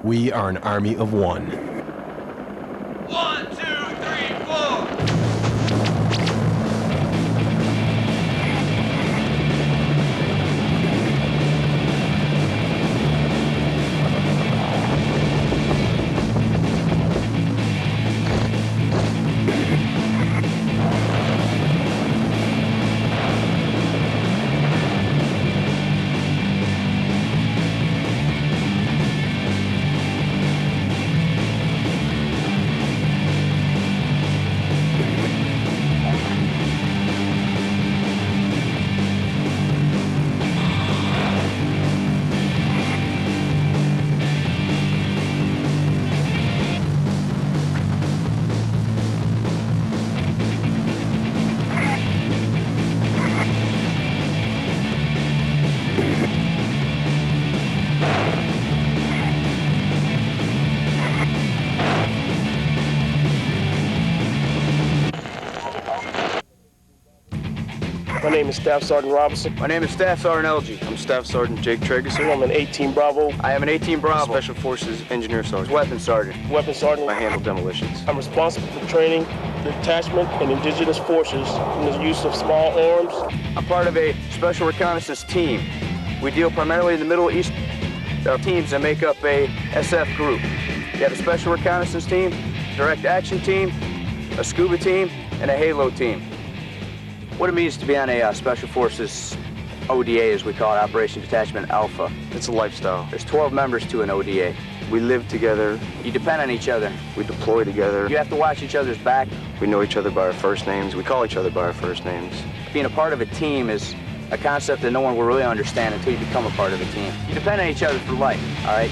We are an army of one. 1, 2, 3, 4. My name is Staff Sergeant Robinson. My name is Staff Sergeant Elgie. I'm Staff Sergeant Jake Tregeser. I'm an 18 Bravo. I am an 18 Bravo. Special Forces Engineer Sergeant. Weapons Sergeant. Weapons Sergeant. I handle demolitions. I'm responsible for training the detachment and indigenous forces in the use of small arms. I'm part of a Special Reconnaissance team. We deal primarily in the Middle East. There are teams that make up a SF group. You have a Special Reconnaissance team, Direct Action team, a Scuba team, and a Halo team. What it means to be on a Special Forces ODA, as we call it, Operation Detachment Alpha. It's a lifestyle. There's 12 members to an ODA. We live together. You depend on each other. We deploy together. You have to watch each other's back. We know each other by our first names. We call each other by our first names. Being a part of a team is a concept that no one will really understand until you become a part of a team. You depend on each other for life, all right?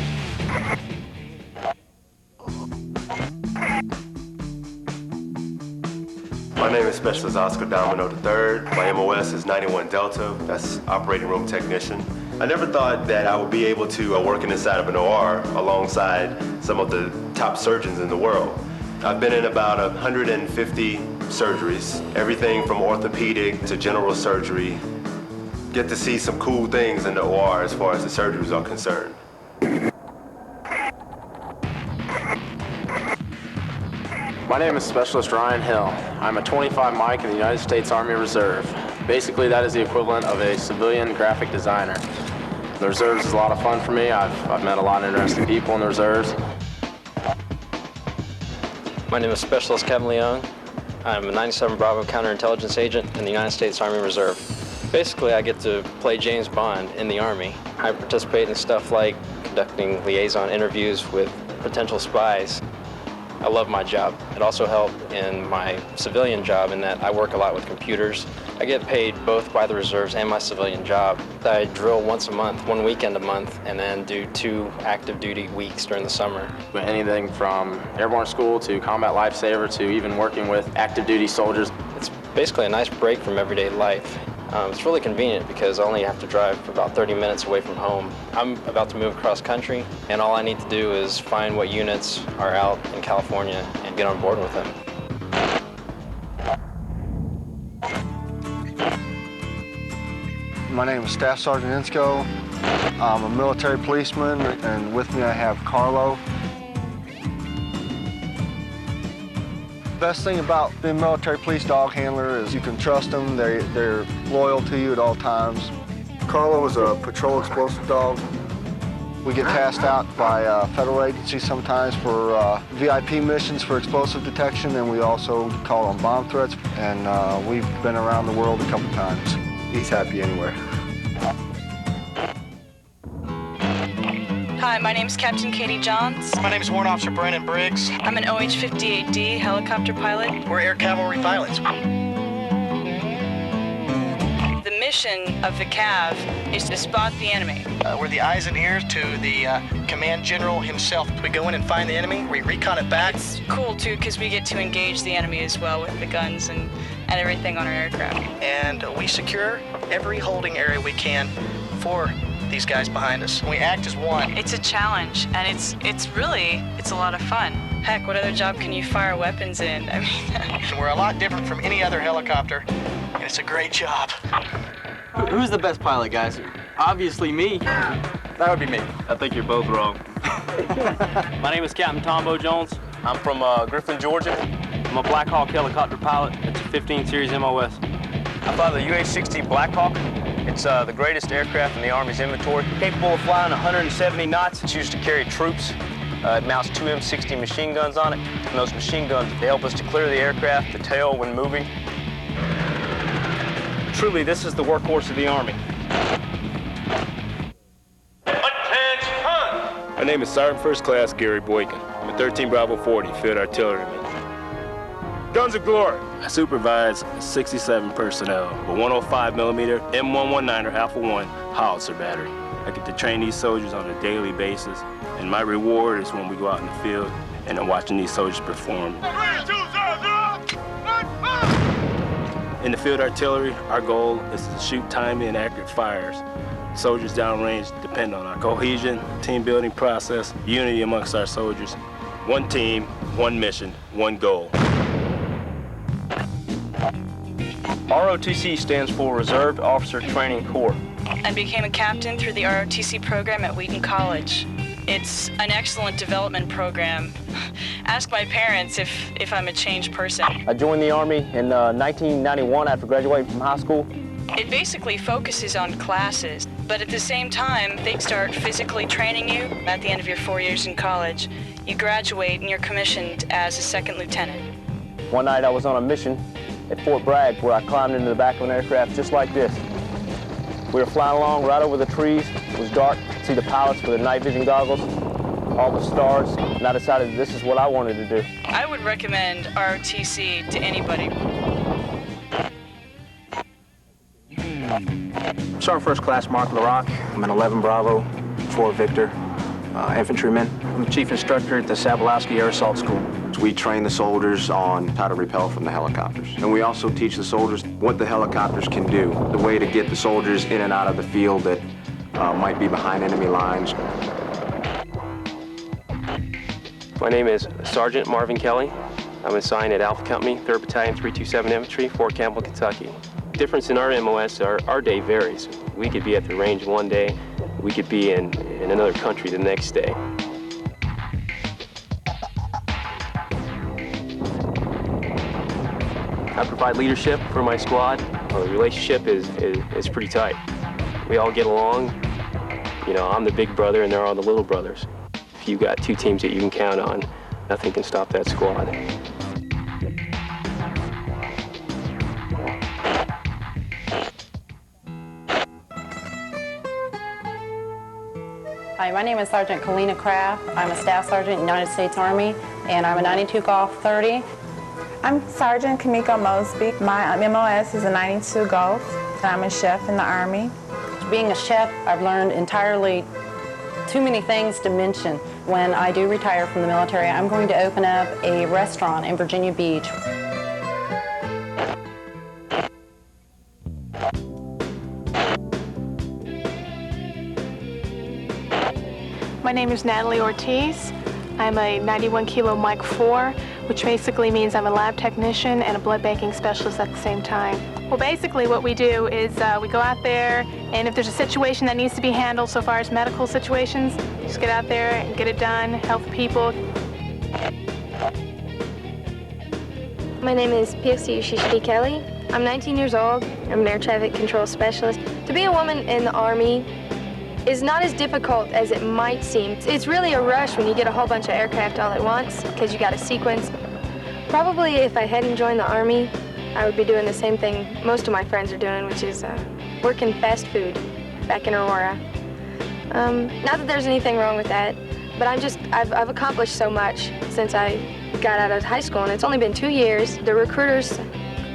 My name is Specialist Oscar Domino III. My MOS is 91 Delta. That's Operating Room Technician. I never thought that I would be able to work inside of an OR alongside some of the top surgeons in the world. I've been in about 150 surgeries, everything from orthopedic to general surgery. Get to see some cool things in the OR as far as the surgeries are concerned. My name is Specialist Ryan Hill. I'm a 25 Mike in the United States Army Reserve. Basically, that is the equivalent of a civilian graphic designer. The Reserves is a lot of fun for me. I've met a lot of interesting people in the Reserves. My name is Specialist Kevin Leung. I'm a 97 Bravo counterintelligence agent in the United States Army Reserve. Basically, I get to play James Bond in the Army. I participate in stuff like conducting liaison interviews with potential spies. I love my job. It also helped in my civilian job in that I work a lot with computers. I get paid both by the reserves and my civilian job. I drill once a month, one weekend a month, and then do 2 active duty weeks during the summer. Anything from airborne school to combat lifesaver to even working with active duty soldiers. It's basically a nice break from everyday life. It's really convenient because I only have to drive about 30 minutes away from home. I'm about to move across country, and all I need to do is find what units are out in California and get on board with them. My name is Staff Sergeant Insko. I'm a military policeman, and with me I have Carlo. Best thing about being a military police dog handler is you can trust them. They're loyal to you at all times. Carlo is a patrol explosive dog. We get tasked out by federal agencies sometimes for VIP missions for explosive detection, and we also call on bomb threats, and we've been around the world a couple times. He's happy anywhere. Hi, my name's Captain Katie Johns. My name is Warrant Officer Brandon Briggs. I'm an OH-58D helicopter pilot. We're Air Cavalry pilots. The mission of the CAV is to spot the enemy. We're the eyes and ears to the Command General himself. We go in and find the enemy, we recon it back. It's cool, too, because we get to engage the enemy as well with the guns and everything on our aircraft. And we secure every holding area we can for these guys behind us. We act as one. It's a challenge, and it's a lot of fun. Heck, what other job can you fire weapons in? I mean, we're a lot different from any other helicopter, and it's a great job. Who's the best pilot, guys? Obviously me. That would be me. I think you're both wrong. My name is Captain Tombo Jones. I'm from Griffin, Georgia. I'm a Black Hawk helicopter pilot. It's a 15 Series MOS. I fly the UH-60 Black Hawk. It's the greatest aircraft in the Army's inventory. Capable of flying 170 knots. It's used to carry troops. It mounts 2 M60 machine guns on it. And those machine guns, they help us to clear the aircraft, the tail when moving. Truly, this is the workhorse of the Army. My name is Sergeant First Class Gary Boykin. I'm a 13 Bravo 40 field artilleryman. Guns of Glory. I supervise 67 personnel with 105 millimeter M119er Alpha 1 howitzer battery. I get to train these soldiers on a daily basis, and my reward is when we go out in the field and I'm watching these soldiers perform. In the field artillery, our goal is to shoot timely and accurate fires. Soldiers downrange depend on our cohesion, team building process, unity amongst our soldiers. One team, one mission, one goal. ROTC stands for Reserve Officer Training Corps. I became a captain through the ROTC program at Wheaton College. It's an excellent development program. Ask my parents if I'm a changed person. I joined the Army in 1991 after graduating from high school. It basically focuses on classes, but at the same time, they start physically training you. At the end of your 4 years in college, you graduate and you're commissioned as a second lieutenant. One night I was on a mission at Fort Bragg where I climbed into the back of an aircraft just like this. We were flying along right over the trees. It was dark. I could see the pilots with their night vision goggles, all the stars, and I decided this is what I wanted to do. I would recommend ROTC to anybody. Sergeant First Class Mark LaRock. I'm an 11 Bravo 4 Victor infantryman. I'm the chief instructor at the Sabalowski Air Assault School. We train the soldiers on how to repel from the helicopters. And we also teach the soldiers what the helicopters can do, the way to get the soldiers in and out of the field that might be behind enemy lines. My name is Sergeant Marvin Kelly. I'm assigned at Alpha Company, 3rd Battalion, 327 Infantry, Fort Campbell, Kentucky. The difference in our MOS, our day varies. We could be at the range one day, we could be in another country the next day. I provide leadership for my squad. The relationship is pretty tight. We all get along. You know, I'm the big brother and they're all the little brothers. If you've got 2 teams that you can count on, nothing can stop that squad. Hi, my name is Sergeant Kalina Kraft. I'm a Staff Sergeant in the United States Army, and I'm a 92 Golf 30. I'm Sergeant Kamiko Mosby. My MOS is a 92 Golf, and I'm a chef in the Army. Being a chef, I've learned entirely too many things to mention. When I do retire from the military, I'm going to open up a restaurant in Virginia Beach. My name is Natalie Ortiz. I'm a 91 kilo Mike 4, which basically means I'm a lab technician and a blood banking specialist at the same time. Well, basically what we do is we go out there, and if there's a situation that needs to be handled so far as medical situations, just get out there and get it done, help people. My name is PFC Shishidi Kelly. I'm 19 years old. I'm an air traffic control specialist. To be a woman in the Army is not as difficult as it might seem. It's really a rush when you get a whole bunch of aircraft all at once because you got a sequence. Probably if I hadn't joined the Army, I would be doing the same thing most of my friends are doing, which is working fast food back in Aurora. Not that there's anything wrong with that, but I've accomplished so much since I got out of high school, and it's only been 2 years. The recruiters,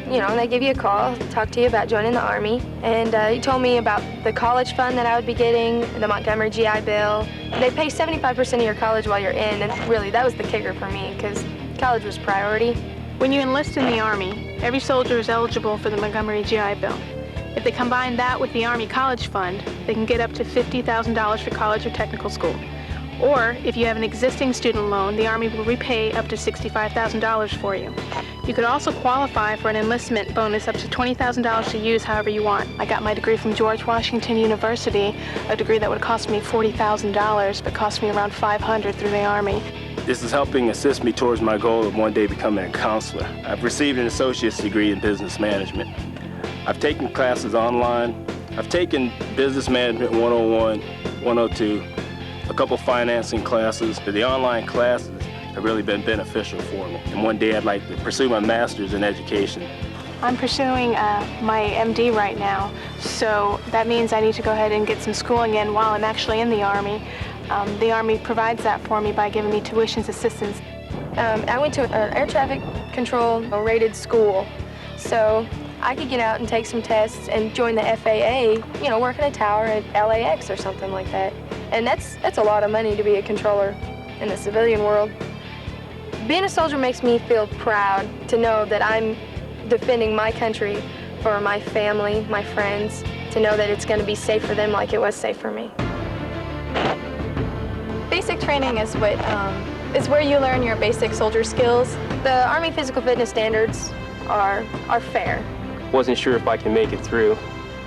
you know, they give you a call, talk to you about joining the Army, and he told me about the college fund that I would be getting, the Montgomery GI Bill. They pay 75% of your college while you're in, and really, that was the kicker for me, because college was priority. When you enlist in the Army, every soldier is eligible for the Montgomery GI Bill. If they combine that with the Army College Fund, they can get up to $50,000 for college or technical school. Or if you have an existing student loan, the Army will repay up to $65,000 for you. You could also qualify for an enlistment bonus up to $20,000 to use however you want. I got my degree from George Washington University, a degree that would cost me $40,000 but cost me around $500 through the Army. This is helping assist me towards my goal of one day becoming a counselor. I've received an associate's degree in business management. I've taken classes online. I've taken Business Management 101, 102, a couple financing classes. The online classes have really been beneficial for me. And one day I'd like to pursue my master's in education. I'm pursuing my MD right now, so that means I need to go ahead and get some schooling in while I'm actually in the Army. The Army provides that for me by giving me tuition assistance. I went to an air traffic control rated school, so I could get out and take some tests and join the FAA, you know, work in a tower at LAX or something like that. And that's a lot of money to be a controller in the civilian world. Being a soldier makes me feel proud to know that I'm defending my country for my family, my friends, to know that it's going to be safe for them like it was safe for me. Basic training is is where you learn your basic soldier skills. The Army physical fitness standards are fair. Wasn't sure if I can make it through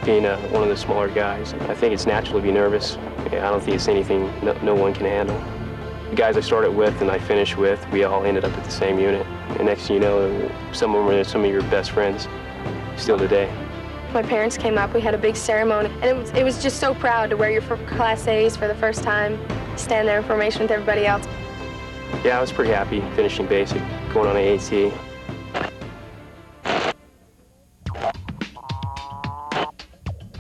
being one of the smaller guys. I think it's natural to be nervous. I don't think it's anything no one can handle. The guys I started with and I finished with, we all ended up at the same unit. And next thing you know, some of them were some of your best friends still today. My parents came up, we had a big ceremony, and it was just so proud to wear your Class A's for the first time, stand there in formation with everybody else. Yeah, I was pretty happy finishing basic, going on AAT.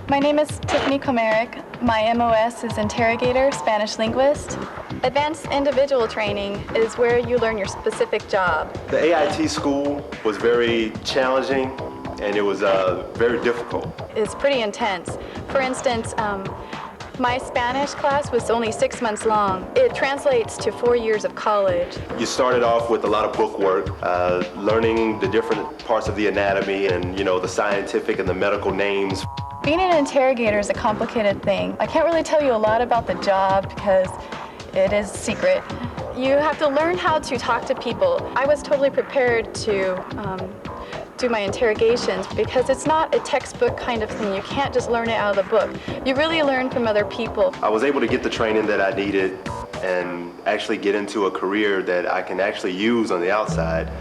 My name is Tiffany Comeric. My MOS is interrogator, Spanish linguist. Advanced individual training is where you learn your specific job. The AIT school was very challenging and it was very difficult. It's pretty intense. For instance, my Spanish class was only 6 months long. It translates to 4 years of college. You started off with a lot of book work, learning the different parts of the anatomy and, you know, the scientific and the medical names. Being an interrogator is a complicated thing. I can't really tell you a lot about the job because it is secret. You have to learn how to talk to people. I was totally prepared to do my interrogations because it's not a textbook kind of thing. You can't just learn it out of the book. You really learn from other people. I was able to get the training that I needed and actually get into a career that I can actually use on the outside.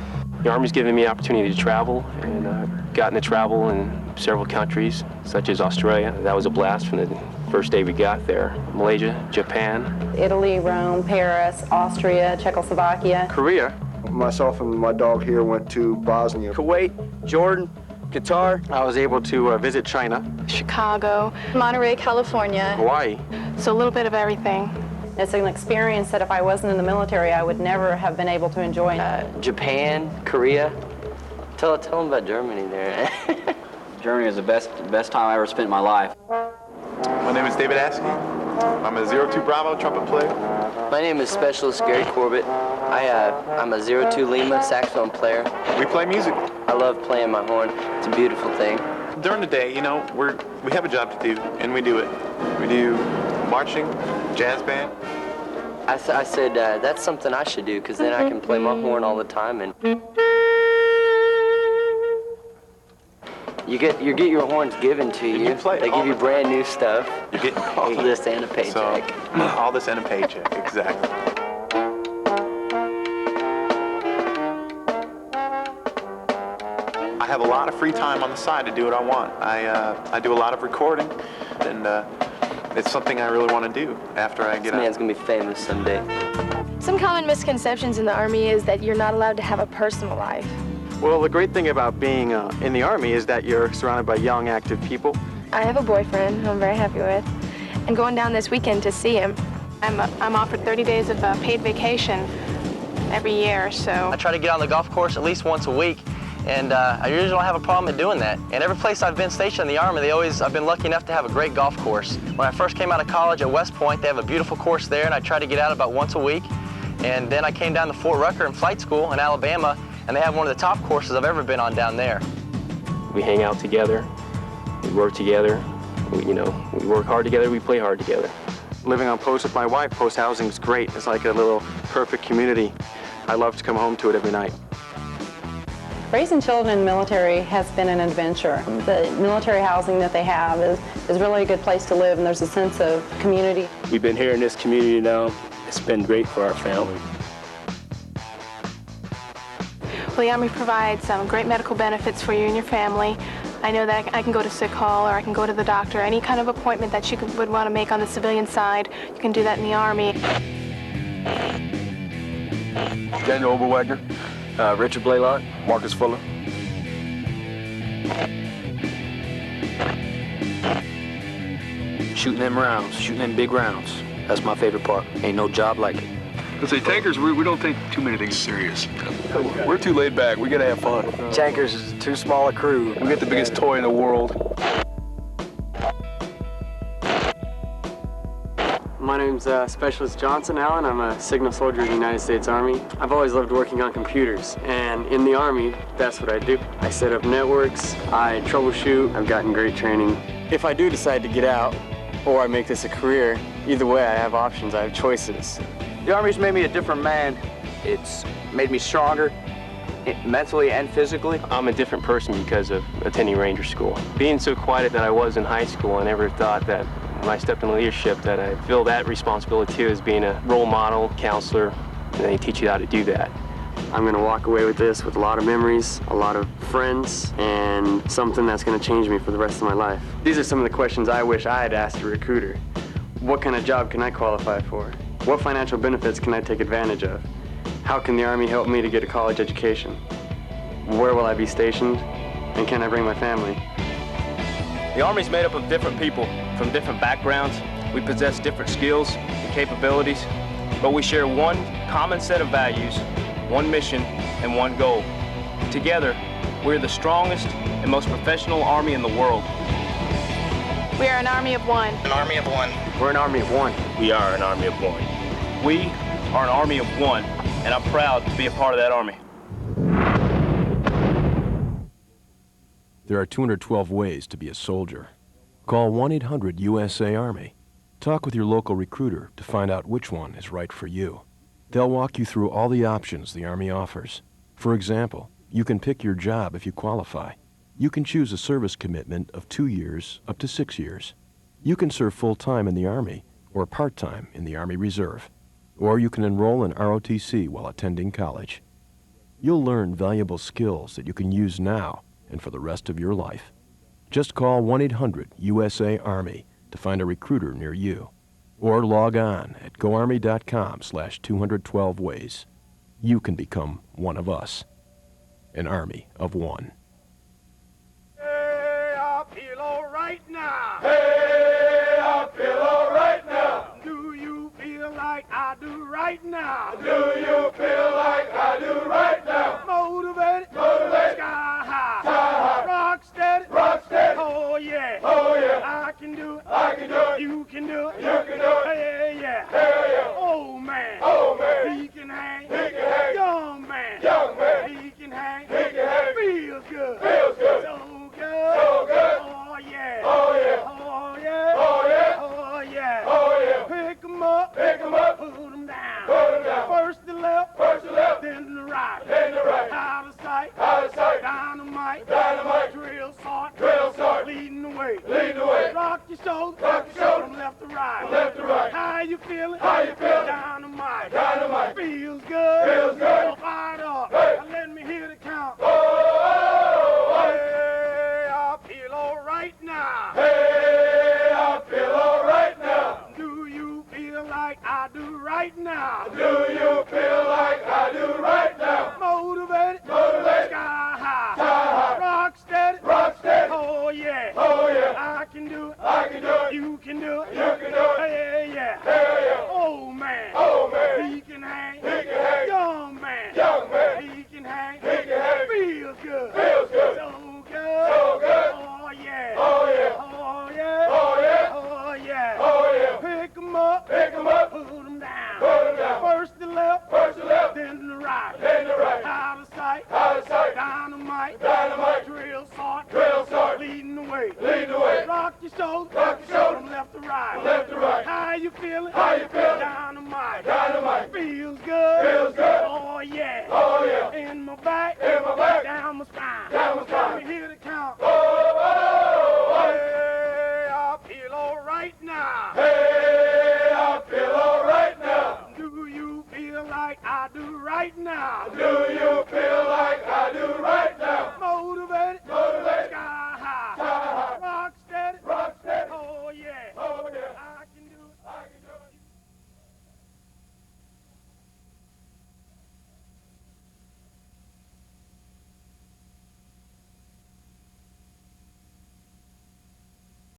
The Army's given me the opportunity to travel, and I've gotten to travel in several countries, such as Australia. That was a blast from the first day we got there. Malaysia, Japan. Italy, Rome, Paris, Austria, Czechoslovakia. Korea. Myself and my dog here went to Bosnia. Kuwait, Jordan, Qatar. I was able to visit China. Chicago. Monterey, California. Hawaii. So a little bit of everything. It's an experience that if I wasn't in the military, I would never have been able to enjoy. Japan, Korea. Tell them about Germany there. Germany was the best time I ever spent in my life. My name is David Askey. I'm a 02 Bravo trumpet player. My name is Specialist Gary Corbett. I'm a 02 Lima saxophone player. We play music. I love playing my horn. It's a beautiful thing. During the day, you know, we have a job to do, and we do it. We do marching, jazz band. I said that's something I should do because then I can play my horn all the time and. You get your horns given to you. They give you brand new stuff. You get all this and a paycheck. All this and a paycheck, exactly. I have a lot of free time on the side to do what I want. I do a lot of recording, and it's something I really want to do after I get out. This man's gonna be famous someday. Some common misconceptions in the Army is that you're not allowed to have a personal life. Well, the great thing about being in the Army is that you're surrounded by young, active people. I have a boyfriend who I'm very happy with, and going down this weekend to see him. I'm offered 30 days of paid vacation every year, so. I try to get on the golf course at least once a week, and I usually don't have a problem at doing that. And every place I've been stationed in the Army, I've been lucky enough to have a great golf course. When I first came out of college at West Point, they have a beautiful course there, and I try to get out about once a week. And then I came down to Fort Rucker in flight school in Alabama, and they have one of the top courses I've ever been on down there. We hang out together, we work together, we work hard together, we play hard together. Living on post with my wife, post housing is great. It's like a little perfect community. I love to come home to it every night. Raising children in the military has been an adventure. The military housing that they have is really a good place to live, and there's a sense of community. We've been here in this community now. It's been great for our family. Well, the Army provides some great medical benefits for you and your family. I know that I can go to sick hall or I can go to the doctor. Any kind of appointment that you would want to make on the civilian side, you can do that in the Army. Daniel Oberwagner. Richard Blaylock. Marcus Fuller. Shooting them rounds, shooting them big rounds. That's my favorite part. Ain't no job like it. Let's say tankers, we don't take too many things serious. We're too laid back. We gotta have fun. Tankers is too small a crew. We get the biggest toy in the world. My name's Specialist Johnson Allen. I'm a signal soldier in the United States Army. I've always loved working on computers, and in the Army, that's what I do. I set up networks, I troubleshoot, I've gotten great training. If I do decide to get out, or I make this a career, either way I have options, I have choices. The Army's made me a different man. It's made me stronger, mentally and physically. I'm a different person because of attending Ranger School. Being so quiet that I was in high school, I never thought that when I stepped into leadership that I feel that responsibility too as being a role model, counselor, and they teach you how to do that. I'm gonna walk away with this with a lot of memories, a lot of friends, and something that's gonna change me for the rest of my life. These are some of the questions I wish I had asked a recruiter. What kind of job can I qualify for? What financial benefits can I take advantage of? How can the Army help me to get a college education? Where will I be stationed? And can I bring my family? The Army's made up of different people from different backgrounds. We possess different skills and capabilities, but we share one common set of values, one mission, and one goal. Together, we're the strongest and most professional Army in the world. We are an Army of one. An Army of one. We're an Army of one. We are an Army of one. We are an Army of one, and I'm proud to be a part of that Army. There are 212 ways to be a soldier. Call 1-800-USA-ARMY. Talk with your local recruiter to find out which one is right for you. They'll walk you through all the options the Army offers. For example, you can pick your job if you qualify. You can choose a service commitment of 2 years up to 6 years. You can serve full-time in the Army or part-time in the Army Reserve. Or you can enroll in ROTC while attending college. You'll learn valuable skills that you can use now and for the rest of your life. Just call 1-800-USA-ARMY to find a recruiter near you. Or log on at goarmy.com/212ways. You can become one of us. An Army of one. Hey, I feel all right now. Hey, I feel all right now. Do you feel like I do right now? Do you feel like I do right now? Motivated, motivated, sky high, rock steady, oh yeah, I can do it, you can do it, hey yeah, old man, he can hang, young man, he can hang, feels good, so good, oh yeah, pick 'em up, put 'em down, first the left, then the right, out of sight, dynamite, drill sergeant, leading the way, rock your shoulder, from left to right, how you feeling, dynamite, feels good, fired up, let me hear the count, hey, I feel all right now, hey, I feel all right now, do you feel like I do right now, do you feel like I do right now, motivated, sky high, rock steady, oh yeah, I can do it, you can do it, hey yeah, old man, he can hang, young man, he can hang, feels good, so good, oh yeah, pick 'em up, put 'em down, first the left, then the right, out of sight, dynamite, drill sergeant, leading the way, rock your shoulder, from left to right, how you feeling? right now? Do you feel like I do right